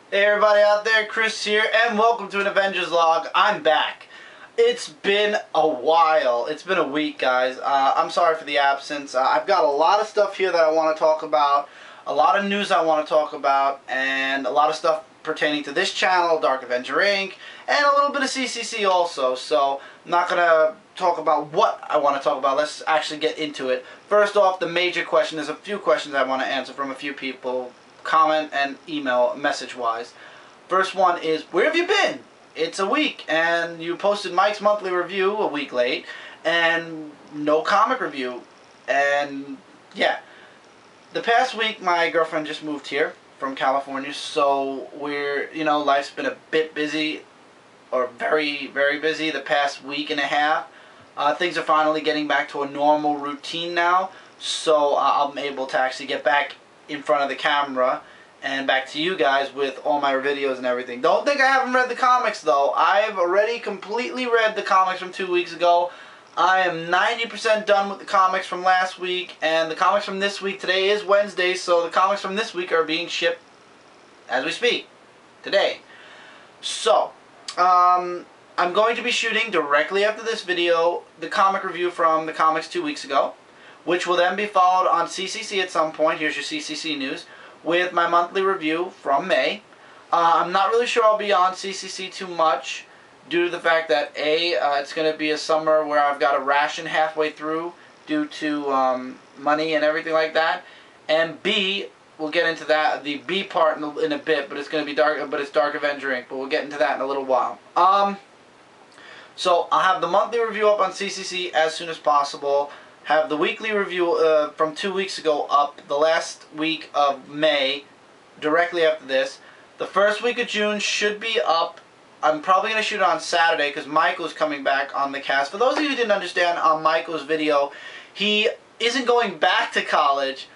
Hey everybody out there, Chris here, and welcome to an Avengers Log. I'm back. It's been a while. It's been a week, guys. I'm sorry for the absence. I've got a lot of stuff here that I want to talk about, a lot of news I want to talk about, and a lot of stuff pertaining to this channel, Dark Avenger Inc., and a little bit of CCC also. So I'm not going to talk about what I want to talk about. Let's actually get into it. First off, the major question, there's a few questions I want to answer from a few people, comment and email message wise. First one is, where have you been? It's a week, and you posted Mike's monthly review a week late, and no comic review. And yeah, the past week my girlfriend just moved here from California, so life's been a bit busy, or very, very busy the past week and a half. Things are finally getting back to a normal routine now, so I'm able to actually get back in front of the camera and back to you guys with all my videos and everything. Don't think I haven't read the comics though. I've already completely read the comics from 2 weeks ago. I am 90% done with the comics from last week, and the comics from this week, today is Wednesday, so the comics from this week are being shipped as we speak, today. So, I'm going to be shooting directly after this video the comic review from the comics 2 weeks ago, which will then be followed on CCC at some point. Here's your CCC news with my monthly review from May. I'm not really sure I'll be on CCC too much due to the fact that it's going to be a summer where I've got a ration halfway through due to money and everything like that, and B, we'll get into that, the B part in a bit, but it's going to be it's Dark Avenger Inc., but we'll get into that in a little while. So I'll have the monthly review up on CCC as soon as possible. Have the weekly review from 2 weeks ago up the last week of May, directly after this. The first week of June should be up. I'm probably going to shoot it on Saturday because Michael's coming back on the cast. For those of you who didn't understand on Michael's video, he isn't going back to college.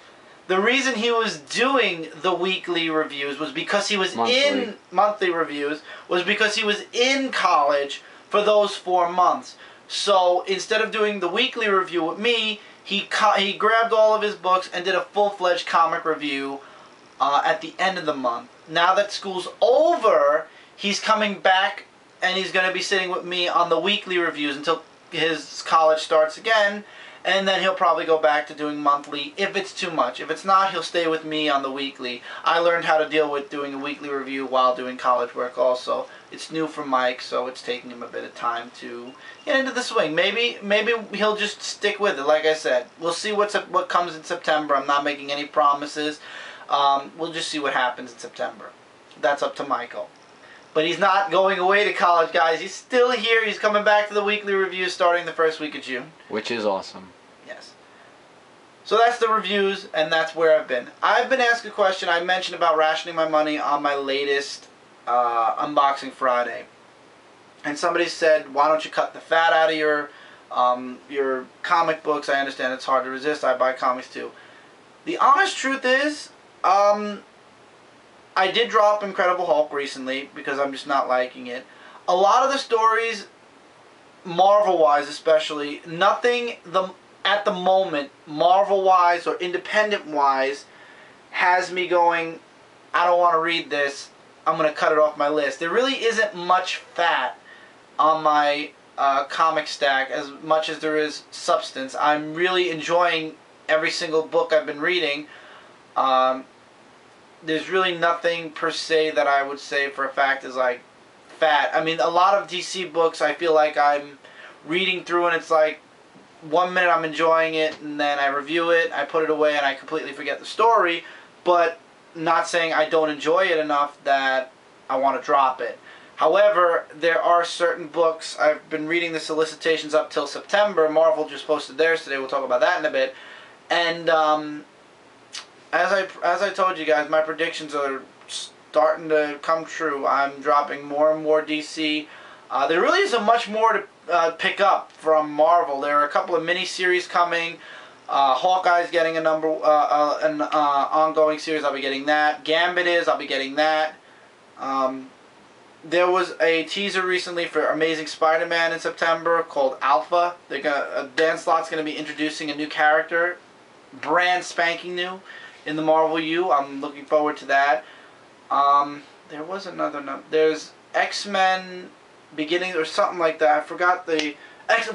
The reason he was doing the weekly reviews was because he was monthly reviews was because he was in college for those 4 months. So instead of doing the weekly review with me, he grabbed all of his books and did a full-fledged comic review at the end of the month. Now that school's over, he's coming back and he's going to be sitting with me on the weekly reviews until his college starts again, and then he'll probably go back to doing monthly if it's too much. If it's not, he'll stay with me on the weekly. I learned how to deal with doing a weekly review while doing college work also. It's new for Mike, so it's taking him a bit of time to get into the swing. Maybe he'll just stick with it. Like I said, we'll see what comes in September. I'm not making any promises. We'll just see what happens in September. That's up to Michael. But he's not going away to college, guys. He's still here. He's coming back to the weekly reviews starting the first week of June. Which is awesome. Yes. So that's the reviews, and that's where I've been. I've been asked a question. I mentioned about rationing my money on my latest Unboxing Friday. And somebody said, why don't you cut the fat out of your comic books? I understand it's hard to resist. I buy comics too. The honest truth is, I did drop Incredible Hulk recently because I'm just not liking it. A lot of the stories, Marvel-wise especially, nothing at the moment, Marvel-wise or independent-wise, has me going, I don't want to read this, I'm going to cut it off my list. There really isn't much fat on my comic stack as much as there is substance. I'm really enjoying every single book I've been reading. There's really nothing per se that I would say for a fact is like fat. I mean, a lot of DC books I feel like I'm reading through and it's like 1 minute I'm enjoying it and then I review it, I put it away and I completely forget the story, but not saying I don't enjoy it enough that I want to drop it. However, there are certain books, I've been reading the solicitations up till September. Marvel just posted theirs today, we'll talk about that in a bit. And as I told you guys, my predictions are starting to come true. I'm dropping more and more DC. There really isn't much more to pick up from Marvel. There are a couple of mini-series coming. Hawkeye's getting an ongoing series. I'll be getting that. Gambit I'll be getting that. There was a teaser recently for Amazing Spider-Man in September called Alpha. Dan Slott's going to be introducing a new character, brand spanking new, in the Marvel U. I'm looking forward to that. there was another number. There's X-Men Beginning or something like that. I forgot the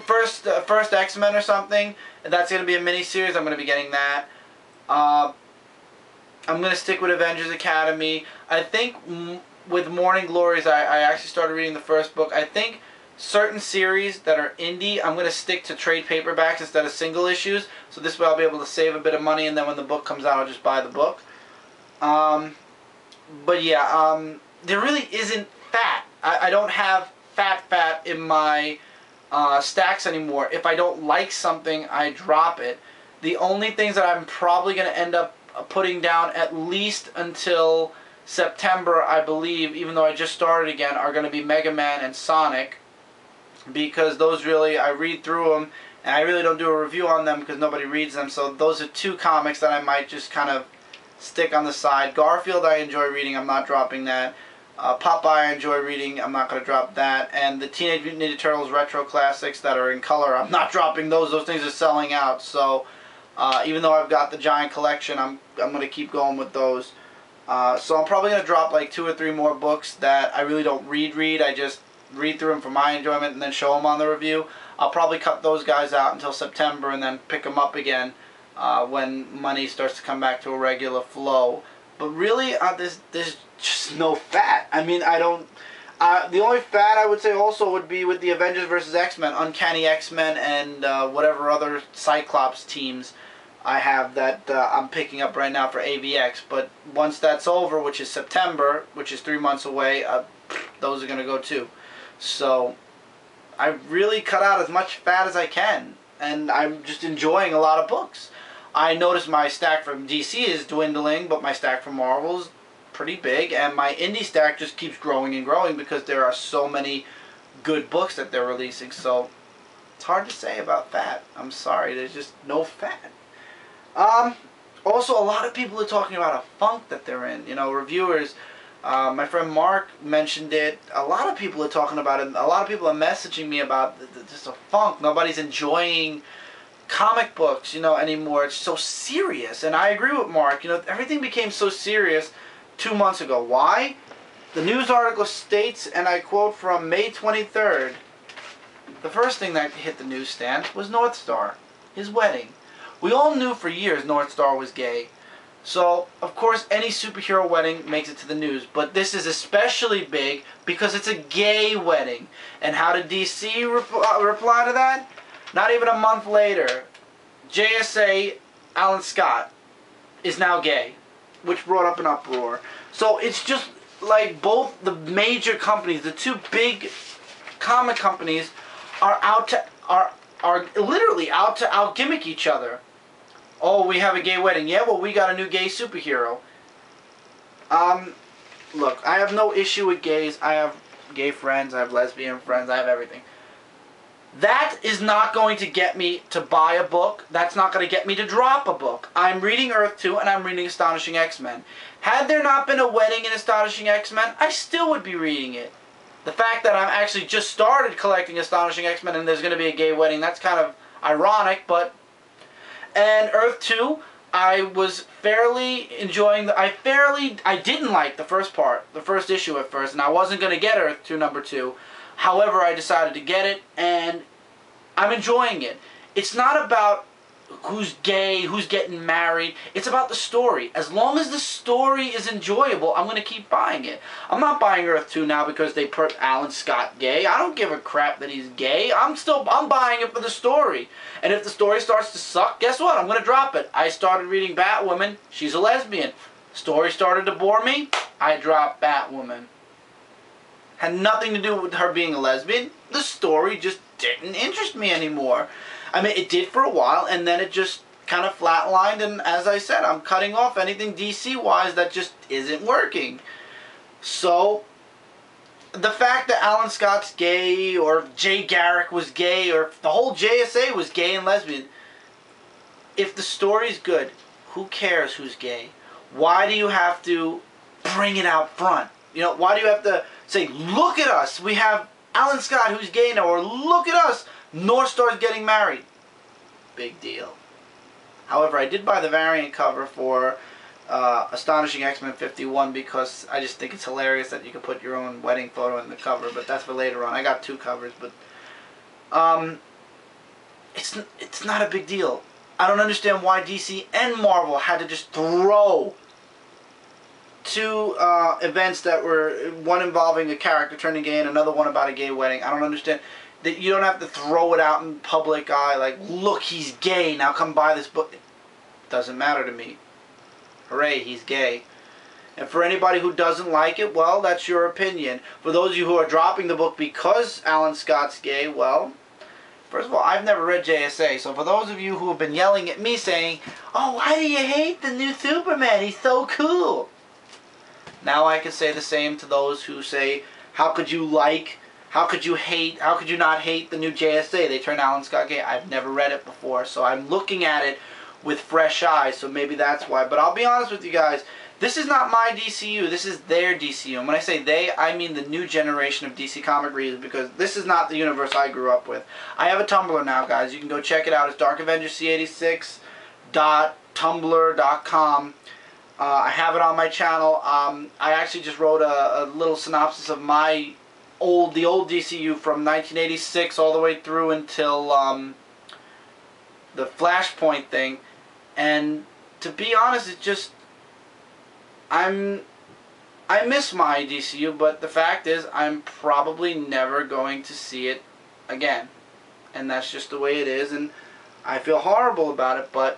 first X-Men or something. And that's going to be a mini-series. I'm going to be getting that. I'm going to stick with Avengers Academy. I think with Morning Glories, I actually started reading the first book. I think certain series that are indie, I'm going to stick to trade paperbacks instead of single issues. So this way I'll be able to save a bit of money, and then when the book comes out, I'll just buy the book. But yeah, there really isn't fat. I don't have fat in my stacks anymore. If I don't like something, I drop it. The only things that I'm probably going to end up putting down at least until September, I believe, even though I just started again, are going to be Mega Man and Sonic. Because those really, I read through them, and I really don't do a review on them because nobody reads them. So those are two comics that I might just kind of stick on the side. Garfield I enjoy reading, I'm not dropping that. Popeye I enjoy reading, I'm not going to drop that. And the Teenage Mutant Ninja Turtles Retro Classics that are in color, I'm not dropping those. Those things are selling out. So even though I've got the giant collection, I'm going to keep going with those. So I'm probably going to drop like 2 or 3 more books that I really don't read. I just read through them for my enjoyment and then show them on the review. I'll probably cut those guys out until September and then pick them up again when money starts to come back to a regular flow. But really, there's just no fat. I mean, I don't... the only fat I would say also would be with the Avengers vs. X-Men, Uncanny X-Men, and whatever other Cyclops teams I have that I'm picking up right now for AVX. But once that's over, which is September, which is 3 months away, those are going to go too. So I really cut out as much fat as I can, and I'm just enjoying a lot of books. I notice my stack from DC is dwindling, but my stack from Marvel is pretty big, and my indie stack just keeps growing and growing because there are so many good books that they're releasing. So it's hard to say about fat. I'm sorry, there's just no fat. Also, a lot of people are talking about a funk that they're in. You know, reviewers. My friend Mark mentioned it. A lot of people are talking about it. A lot of people are messaging me about just a funk. Nobody's enjoying comic books, you know, anymore. It's so serious. And I agree with Mark. You know, everything became so serious 2 months ago. Why? The news article states, and I quote from May 23rd, the first thing that hit the newsstand was North Star, his wedding. We all knew for years North Star was gay. So, of course, any superhero wedding makes it to the news. But this is especially big because it's a gay wedding. And how did DC reply to that? Not even a month later, JSA Alan Scott is now gay, which brought up an uproar. So it's just like both the major companies, the 2 big comic companies, are literally out to out-gimmick each other. Oh, we have a gay wedding. Yeah, well, we got a new gay superhero. Look, I have no issue with gays. I have gay friends. I have lesbian friends. I have everything. That is not going to get me to buy a book. That's not going to get me to drop a book. I'm reading Earth 2 and I'm reading Astonishing X-Men. Had there not been a wedding in Astonishing X-Men, I still would be reading it. The fact that I'm actually just started collecting Astonishing X-Men and there's going to be a gay wedding, that's kind of ironic, but... And Earth 2, I was fairly enjoying I didn't like the first part, the first issue at first, and I wasn't going to get Earth 2 number 2. However, I decided to get it, and I'm enjoying it. It's not about who's gay, who's getting married. It's about the story. As long as the story is enjoyable, I'm going to keep buying it. I'm not buying Earth 2 now because they put Alan Scott gay. I don't give a crap that he's gay. I'm buying it for the story. And if the story starts to suck, guess what? I'm going to drop it. I started reading Batwoman. She's a lesbian. Story started to bore me. I dropped Batwoman. Had nothing to do with her being a lesbian. The story just didn't interest me anymore. I mean, it did for a while, and then it just kind of flatlined, and as I said, I'm cutting off anything DC-wise that just isn't working. So, the fact that Alan Scott's gay, or Jay Garrick was gay, or the whole JSA was gay and lesbian, if the story's good, who cares who's gay? Why do you have to bring it out front? You know, why do you have to say, look at us, we have Alan Scott who's gay now, or look at us, North Star's getting married. Big deal. However, I did buy the variant cover for Astonishing X-Men 51 because I just think it's hilarious that you can put your own wedding photo in the cover, but that's for later on. I got 2 covers, but it's not a big deal. I don't understand why DC and Marvel had to just throw 2 events that were one involving a character turning gay and another one about a gay wedding. I don't understand that you don't have to throw it out in public eye like, look, he's gay, now come buy this book. It doesn't matter to me. Hooray, he's gay. And for anybody who doesn't like it, well, that's your opinion. For those of you who are dropping the book because Alan Scott's gay, well, first of all, I've never read JSA. So for those of you who have been yelling at me saying, oh, why do you hate the new Superman? He's so cool. Now I can say the same to those who say, how could you not hate the new JSA? They turned Alan Scott gay. I've never read it before, so I'm looking at it with fresh eyes, so maybe that's why. But I'll be honest with you guys, this is not my DCU, this is their DCU. And when I say they, I mean the new generation of DC comic readers, because this is not the universe I grew up with. I have a Tumblr now, guys. You can go check it out. It's darkavengerc86.tumblr.com. I have it on my channel. I actually just wrote a little synopsis of the old DCU from 1986 all the way through until the Flashpoint thing. And to be honest, it's just I miss my DCU, but the fact is I'm probably never going to see it again. And that's just the way it is, and I feel horrible about it, but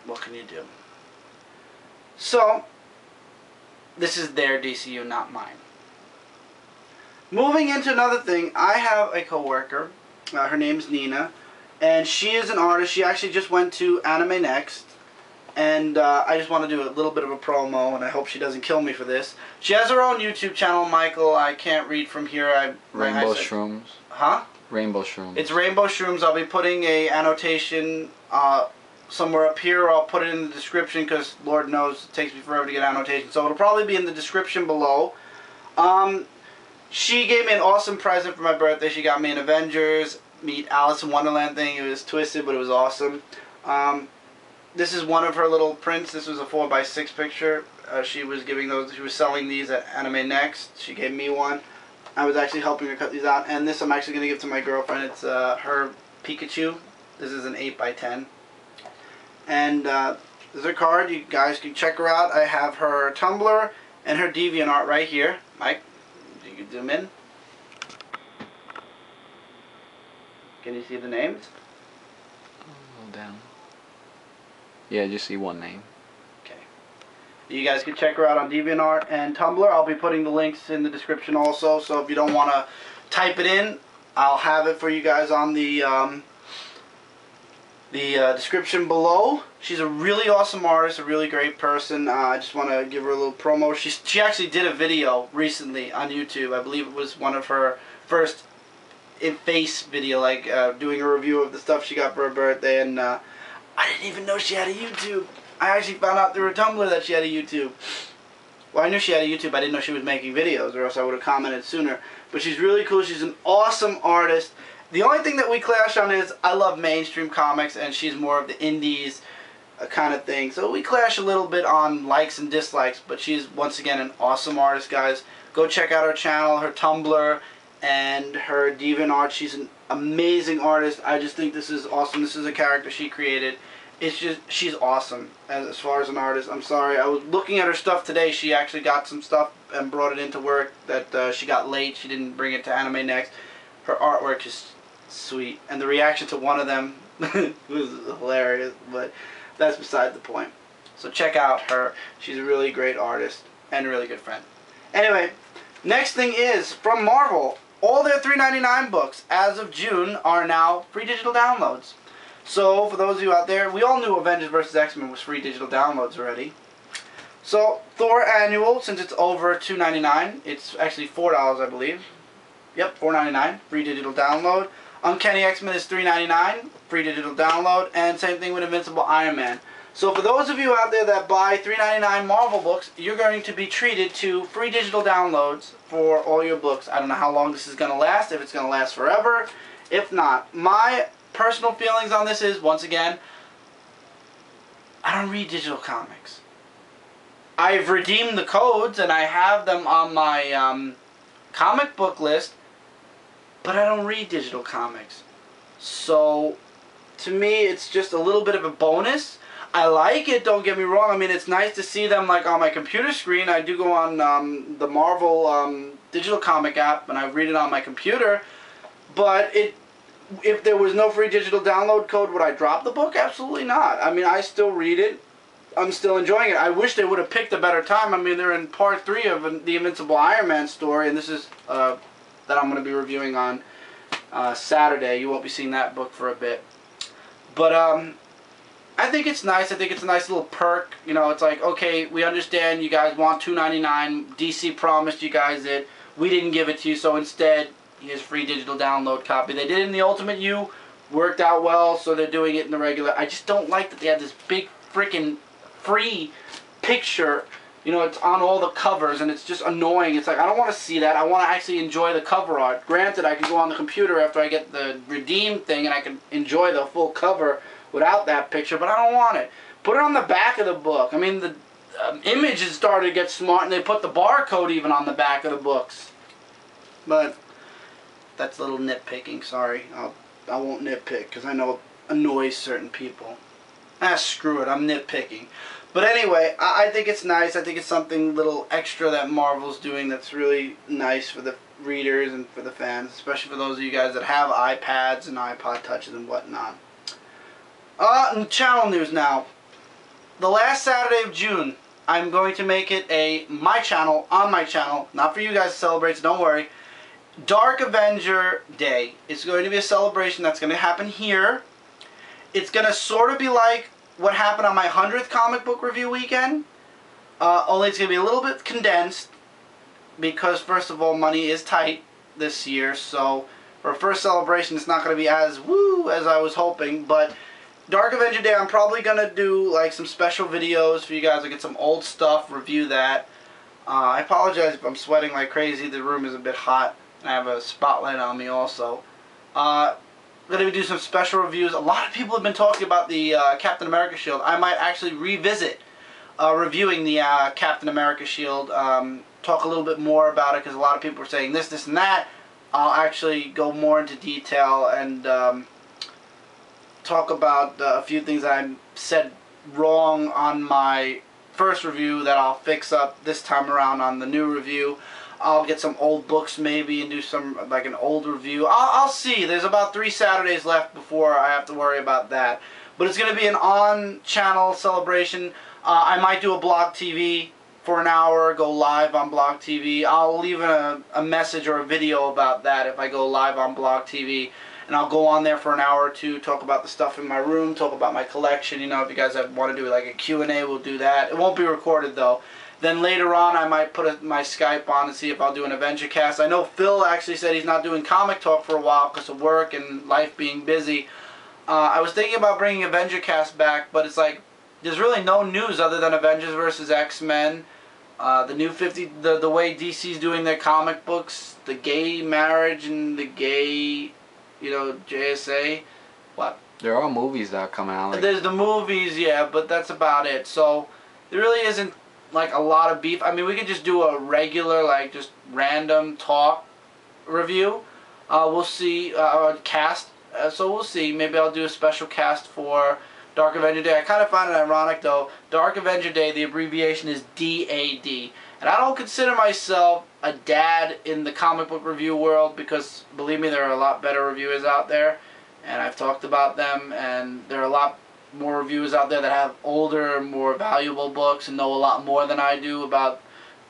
what can you do? So, this is their DCU, not mine. Moving into another thing, I have a coworker, her name's Nina, and she is an artist. She actually just went to Anime Next, and I just want to do a little bit of a promo, and I hope she doesn't kill me for this. She has her own YouTube channel, Michael. I can't read from here. Rainbow Shrooms. Huh? Rainbow Shrooms. It's Rainbow Shrooms. I'll be putting a annotation somewhere up here, or I'll put it in the description, because Lord knows it takes me forever to get annotations. So it'll probably be in the description below. She gave me an awesome present for my birthday. She got me an Avengers Meet Alice in Wonderland thing. It was twisted, but it was awesome. This is one of her little prints. This was a 4x6 picture. She was giving those. She was selling these at Anime Next. She gave me one. I was actually helping her cut these out. And this I'm actually going to give to my girlfriend. It's her Pikachu. This is an 8x10. And this is her card. You guys can check her out. I have her Tumblr and her DeviantArt right here. Mike, you can zoom in. Can you see the names? A little down. Yeah, just see one name. Okay. You guys can check her out on DeviantArt and Tumblr. I'll be putting the links in the description also, so if you don't want to type it in, I'll have it for you guys on the description below. She's a really awesome artist, a really great person. I just want to give her a little promo. She actually did a video recently on YouTube. I believe it was one of her first in-face video, like doing a review of the stuff she got for her birthday, and I didn't even know she had a YouTube. I actually found out through her Tumblr that she had a YouTube. Well, I knew she had a YouTube. I didn't know she was making videos, or else I would have commented sooner. But she's really cool. She's an awesome artist. The only thing that we clash on is I love mainstream comics, and she's more of the indies kind of thing. So we clash a little bit on likes and dislikes, but she's, once again, an awesome artist, guys. Go check out her channel, her Tumblr, and her DeviantArt. She's an amazing artist. I just think this is awesome. This is a character she created. It's just, she's awesome as far as an artist. I'm sorry, I was looking at her stuff today. She actually got some stuff and brought it into work that she got late. She didn't bring it to Anime Next. Her artwork is sweet, and the reaction to one of them was hilarious, but that's beside the point. So check out her. She's a really great artist and a really good friend. Anyway, next thing is from Marvel. All their $3.99 books as of June are now free digital downloads. So for those of you out there, we all knew Avengers vs. X-Men was free digital downloads already. So Thor Annual, since it's over $2.99, it's actually $4, I believe. Yep, $4.99, free digital download. Uncanny X-Men is $3.99, free digital download, and same thing with Invincible Iron Man. So for those of you out there that buy $3.99 Marvel books, you're going to be treated to free digital downloads for all your books. I don't know how long this is going to last, if it's going to last forever. If not, my personal feelings on this is, once again, I don't read digital comics. I've redeemed the codes and I have them on my comic book list, but I don't read digital comics. So, to me, it's just a little bit of a bonus. I like it, don't get me wrong. I mean, it's nice to see them like on my computer screen. I do go on the Marvel digital comic app and I read it on my computer. But if there was no free digital download code, would I drop the book? Absolutely not. I mean, I still read it. I'm still enjoying it. I wish they would have picked a better time. I mean, they're in part 3 of the Invincible Iron Man story, and this is that I'm going to be reviewing on Saturday. You won't be seeing that book for a bit. But I think it's nice. I think it's a nice little perk. You know, it's like, okay, we understand you guys want $2.99. DC promised you guys it. We didn't give it to you, so instead, here's free digital download copy. They did it in the Ultimate U. Worked out well, so they're doing it in the regular. I just don't like that they have this big freaking free picture. You know, it's on all the covers, and it's just annoying. It's like, I don't want to see that. I want to actually enjoy the cover art. Granted, I can go on the computer after I get the redeem thing, and I can enjoy the full cover without that picture, but I don't want it. Put it on the back of the book. I mean, the images started to get smart, and they put the barcode even on the back of the books. But that's a little nitpicking. Sorry, I won't nitpick because I know it annoys certain people. Ah, screw it. I'm nitpicking. But anyway, I think it's nice. I think it's something little extra that Marvel's doing that's really nice for the readers and for the fans, especially for those of you guys that have iPads and iPod Touches and whatnot. Channel news now. The last Saturday of June, I'm going to make it my channel, on my channel, not for you guys to celebrate, so don't worry. Dark Avenger Day. It's going to be a celebration that's going to happen here. It's going to sort of be like what happened on my 100th comic book review weekend. Only it's going to be a little bit condensed because, first of all, money is tight this year. So for a first celebration, it's not going to be as woo as I was hoping. But Dark Avenger Day, I'm probably going to do like some special videos for you guys. I'll get some old stuff, review that. I apologize if I'm sweating like crazy. The room is a bit hot. I have a spotlight on me also. I'm going to do some special reviews. A lot of people have been talking about the Captain America shield. I might actually revisit reviewing the Captain America shield. Talk a little bit more about it because a lot of people are saying this, this, and that. I'll actually go more into detail and talk about a few things that I said wrong on my first review that I'll fix up this time around on the new review. I'll get some old books maybe and do some like an old review. I'll see. There's about 3 Saturdays left before I have to worry about that. But it's going to be an on-channel celebration. I might do a Blog TV for an hour, go live on Blog TV. I'll leave a message or a video about that if I go live on Blog TV. And I'll go on there for an hour or two, talk about the stuff in my room, talk about my collection. You know, if you guys want to do like a Q&A, we'll do that. It won't be recorded though. Then later on, I might put my Skype on and see if I'll do an Avenger cast. I know Phil actually said he's not doing comic talk for a while because of work and life being busy. I was thinking about bringing Avenger cast back, but it's like there's really no news other than Avengers vs. X-Men, the new 50, the way DC's doing their comic books, the gay marriage and the gay, you know, JSA. What? There are movies that are coming out. Like, there's the movies, yeah, but that's about it. So there really isn't like a lot of beef. I mean, we could just do a regular, like, just random talk review. We'll see, cast. So we'll see. Maybe I'll do a special cast for Dark Avenger Day. I kind of find it ironic, though. Dark Avenger Day, the abbreviation is DAD. And I don't consider myself a dad in the comic book review world because, believe me, there are a lot better reviewers out there. And I've talked about them, and there are a lot more reviewers out there that have older, more valuable books and know a lot more than I do about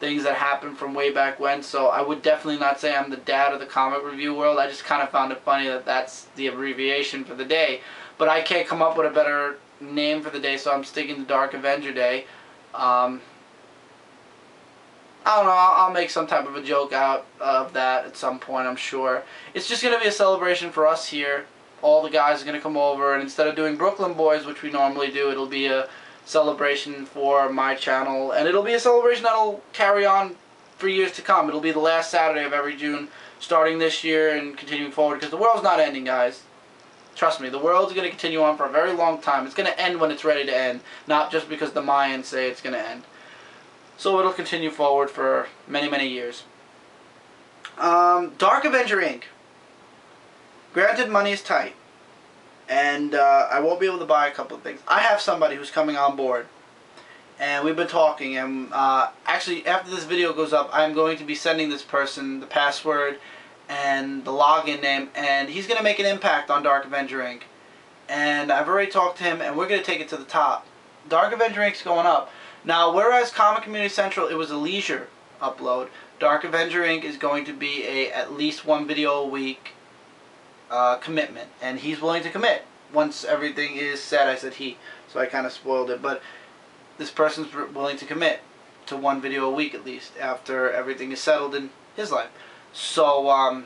things that happened from way back when. So I would definitely not say I'm the dad of the comic review world. I just kind of found it funny that that's the abbreviation for the day. But I can't come up with a better name for the day, so I'm sticking to Dark Avenger Day. I don't know, I'll make some type of a joke out of that at some point, I'm sure. It's just going to be a celebration for us here. All the guys are going to come over, and instead of doing Brooklyn Boys, which we normally do, it'll be a celebration for my channel, and it'll be a celebration that'll carry on for years to come. It'll be the last Saturday of every June, starting this year and continuing forward, because the world's not ending, guys. Trust me, the world's going to continue on for a very long time. It's going to end when it's ready to end, not just because the Mayans say it's going to end. So it'll continue forward for many, many years. Dark Avenger Inc. Granted, money is tight, and I won't be able to buy a couple of things. I have somebody who's coming on board, and we've been talking, and actually after this video goes up, I'm going to be sending this person the password and the login name, and he's going to make an impact on Dark Avenger Inc. And I've already talked to him, and we're going to take it to the top. Dark Avenger Inc.'s going up. Now, whereas Comic Community Central, it was a leisure upload, Dark Avenger Inc. is going to be at least one video a week commitment. And he's willing to commit once everything is set. I said he, so I kind of spoiled it. But this person's willing to commit to one video a week at least after everything is settled in his life. So I'm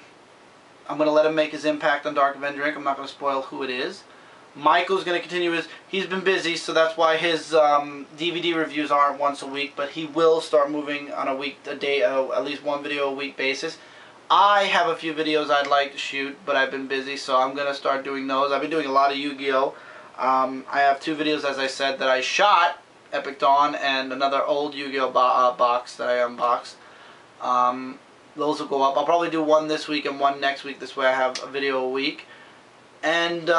going to let him make his impact on Dark Avenger Inc. I'm not going to spoil who it is. Michael's going to continue he's been busy, so that's why his DVD reviews aren't once a week, but he will start moving on at least one video a week basis. I have a few videos I'd like to shoot, but I've been busy, so I'm going to start doing those. I've been doing a lot of Yu-Gi-Oh! I have 2 videos, as I said, that I shot, Epic Dawn, and another old Yu-Gi-Oh! Box that I unboxed. Those will go up. I'll probably do one this week and one next week. This way I have a video a week. And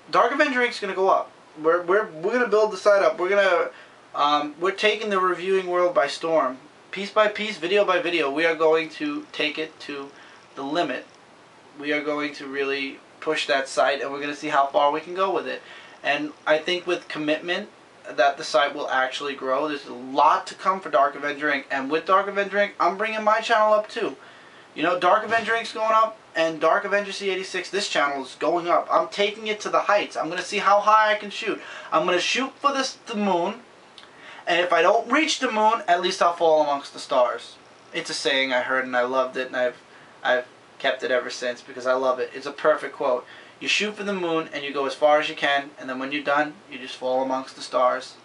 Dark Avenger Inc. is going to go up. We're going to build the site up. We're taking the reviewing world by storm. Piece by piece, video by video, we are going to take it to the limit. We are going to really push that site, and we're going to see how far we can go with it. And I think with commitment that the site will actually grow. There's a lot to come for Dark Avenger Inc. And with Dark Avenger Inc., I'm bringing my channel up too. You know, Dark Avenger Inc.'s going up, and Dark Avenger C86, this channel is going up. I'm taking it to the heights. I'm going to see how high I can shoot. I'm going to shoot for the moon, and if I don't reach the moon, at least I'll fall amongst the stars. It's a saying I heard, and I loved it, and I've kept it ever since because I love it. It's a perfect quote. You shoot for the moon, and you go as far as you can, and then when you're done, you just fall amongst the stars,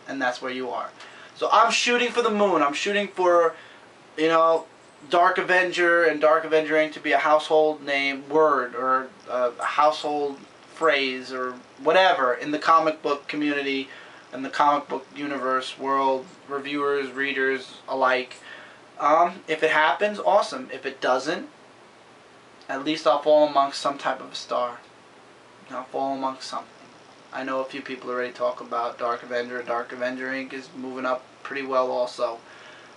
and that's where you are. So I'm shooting for the moon. I'm shooting for, you know, Dark Avenger and Dark Avenger Inc. to be a household name word or a household phrase or whatever in the comic book community and the comic book universe, world, reviewers, readers alike. If it happens, awesome. If it doesn't, at least I'll fall amongst some type of a star. I'll fall amongst something. I know a few people already talk about Dark Avenger. Dark Avenger Inc. is moving up pretty well also.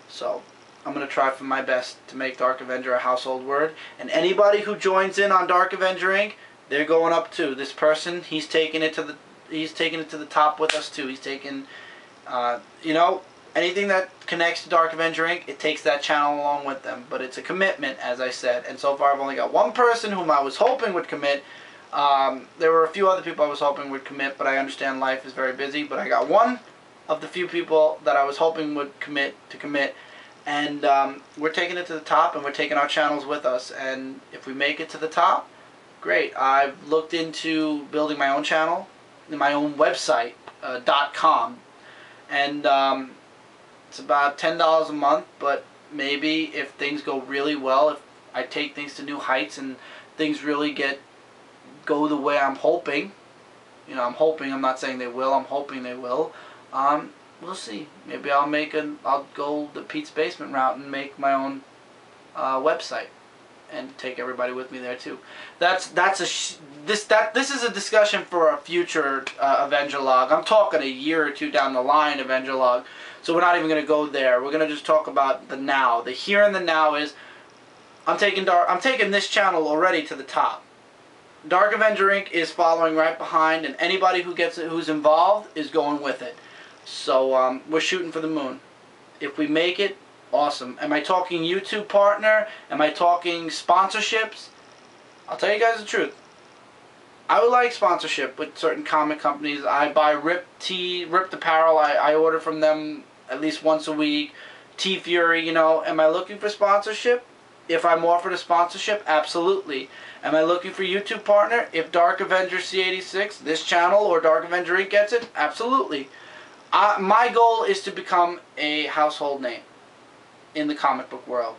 So I'm going to try for my best to make Dark Avenger a household word. And anybody who joins in on Dark Avenger Inc., they're going up too. This person, he's taking it to the top with us too. He's taking, you know, anything that connects to Dark Avenger Inc., it takes that channel along with them. But it's a commitment, as I said. And so far I've only got one person whom I was hoping would commit. There were a few other people I was hoping would commit, but I understand life is very busy. But I got one of the few people that I was hoping would commit. And we're taking it to the top, and we're taking our channels with us. And if we make it to the top, great. I've looked into building my own channel, my own website, .com. And it's about $10 a month, but maybe if things go really well, if I take things to new heights and things really go the way I'm hoping, you know, I'm not saying they will, I'm hoping they will, we'll see. Maybe I'll go the Pete's Basement route and make my own website and take everybody with me there too. This is a discussion for a future Avenger Log. I'm talking a year or two down the line Avenger Log. So we're not even going to go there. We're going to just talk about the now. The here and the now is I'm taking this channel already to the top. Dark Avenger Inc. is following right behind, and anybody who's involved is going with it. So we're shooting for the moon. If we make it, awesome. Am I talking YouTube partner? Am I talking sponsorships? I'll tell you guys the truth. I would like sponsorship with certain comic companies. I buy Ripped Apparel. I order from them at least once a week. T-Fury, you know. Am I looking for sponsorship? If I'm offered a sponsorship, absolutely. Am I looking for YouTube partner? If Dark Avenger C86, this channel, or Dark Avenger Inc. gets it, absolutely. My goal is to become a household name in the comic book world.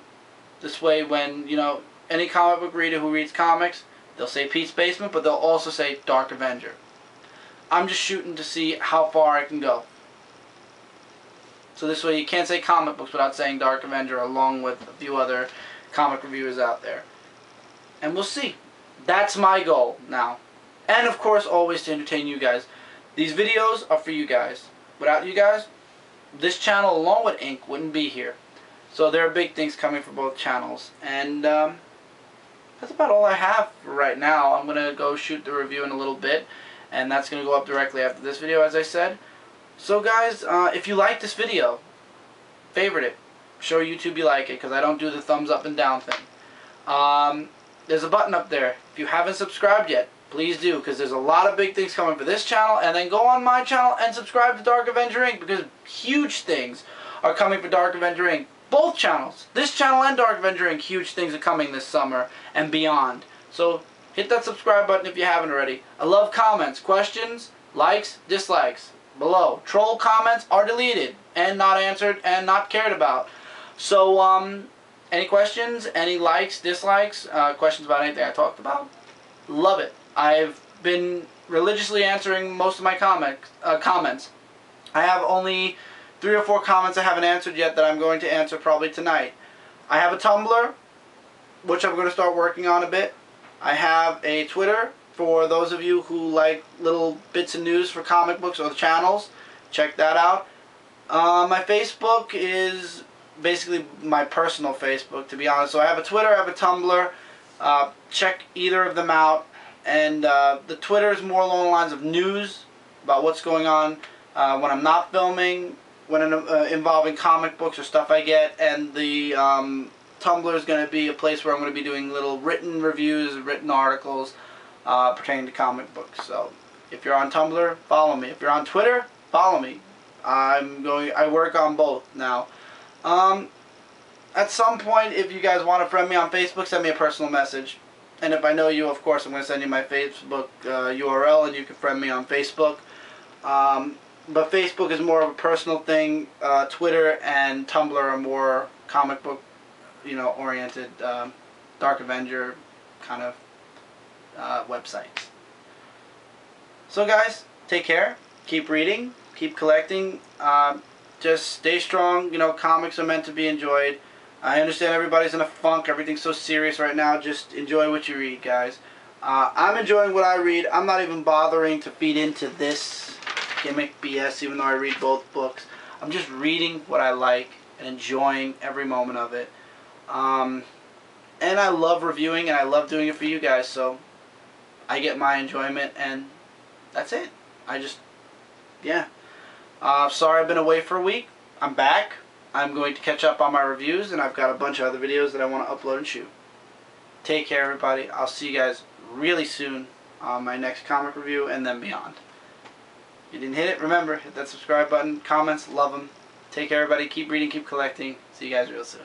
This way, when, you know, any comic book reader who reads comics, they'll say Pete's Basement, but they'll also say Dark Avenger. I'm just shooting to see how far I can go. So this way you can't say comic books without saying Dark Avenger, along with a few other comic reviewers out there. And we'll see. That's my goal now. And of course, always to entertain you guys. These videos are for you guys. Without you guys, this channel, along with Ink, wouldn't be here. So there are big things coming for both channels. And that's about all I have for right now. I'm going to go shoot the review in a little bit. And that's going to go up directly after this video, as I said. So guys, if you like this video, favorite it. Show YouTube you like it, because I don't do the thumbs up and down thing. There's a button up there. If you haven't subscribed yet, please do, because there's a lot of big things coming for this channel. And then go on my channel and subscribe to Dark Avenger Inc., because huge things are coming for Dark Avenger Inc. Both channels, this channel and Dark Avenger Inc., huge things are coming this summer and beyond. So hit that subscribe button if you haven't already. I love comments, questions, likes, dislikes below. Troll comments are deleted and not answered and not cared about. So any questions, any likes, dislikes, questions about anything I talked about? Love it. I've been religiously answering most of my comments. I have only 3 or 4 comments I haven't answered yet that I'm going to answer probably tonight. I have a Tumblr, which I'm going to start working on a bit. I have a Twitter for those of you who like little bits of news for comic books or the channels. Check that out. My Facebook is basically my personal Facebook, to be honest. So I have a Twitter, I have a Tumblr. Check either of them out. And the Twitter is more along the lines of news about what's going on when I'm not filming, when involving comic books or stuff I get. And the Tumblr is going to be a place where I'm going to be doing little written reviews, written articles pertaining to comic books. So if you're on Tumblr, follow me. If you're on Twitter, follow me. I work on both now. At some point, if you guys want to friend me on Facebook, send me a personal message. And if I know you, of course, I'm going to send you my Facebook URL, and you can friend me on Facebook. But Facebook is more of a personal thing. Twitter and Tumblr are more comic book, oriented, Dark Avenger kind of websites. So guys, take care. Keep reading. Keep collecting. Just stay strong. Comics are meant to be enjoyed. I understand everybody's in a funk. Everything's so serious right now. Just enjoy what you read, guys. I'm enjoying what I read. I'm not even bothering to feed into this gimmick BS, even though I read both books. I'm just reading what I like and enjoying every moment of it. And I love reviewing, and I love doing it for you guys, so I get my enjoyment, and that's it. Yeah. Sorry I've been away for a week. I'm back. I'm going to catch up on my reviews, and I've got a bunch of other videos that I want to upload and shoot. Take care, everybody. I'll see you guys really soon on my next comic review and then beyond. If you didn't hit it, remember, hit that subscribe button. Comments, love them. Take care, everybody. Keep reading, keep collecting. See you guys real soon.